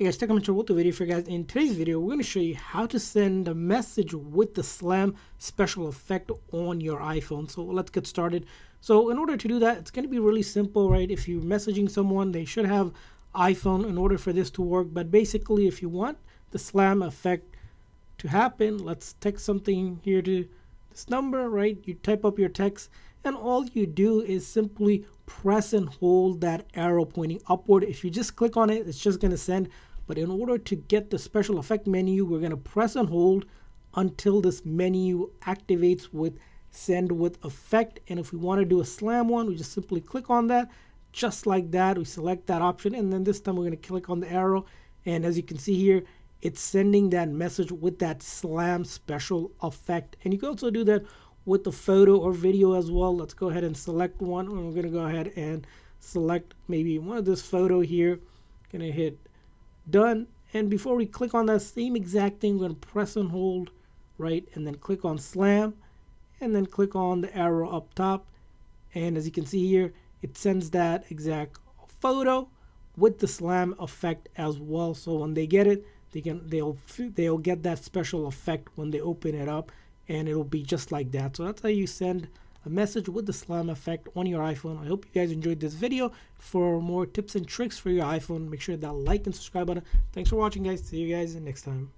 Hey guys, welcome to the video for you guys. In today's video, we're going to show you how to send a message with the slam special effect on your iPhone. So let's get started. So in order to do that, it's going to be really simple, right? If you're messaging someone, they should have iPhone in order for this to work. But basically, if you want the slam effect to happen, let's text something here to this number, right? You type up your text, and all you do is simply press and hold that arrow pointing upward. If you just click on it, it's just going to send. But in order to get the special effect menu, we're going to press and hold until this menu activates with send with effect. And if we want to do a slam one, we just simply click on that just like that. We select that option, and then this time we're going to click on the arrow, and as you can see here, it's sending that message with that slam special effect. And you can also do that with the photo or video as well. Let's go ahead and select one, and we're going to go ahead and select maybe one of this photo here. Gonna hit done, and before we click on that same exact thing, we're going to press and hold, right, and then click on slam, and then click on the arrow up top, and as you can see here, it sends that exact photo with the slam effect as well. So when they get it, they'll get that special effect when they open it up, and it'll be just like that. So that's how you send a message with the slam effect on your iPhone. I hope you guys enjoyed this video. For more tips and tricks for your iPhone, make sure that like and subscribe button. Thanks for watching, guys. See you guys next time.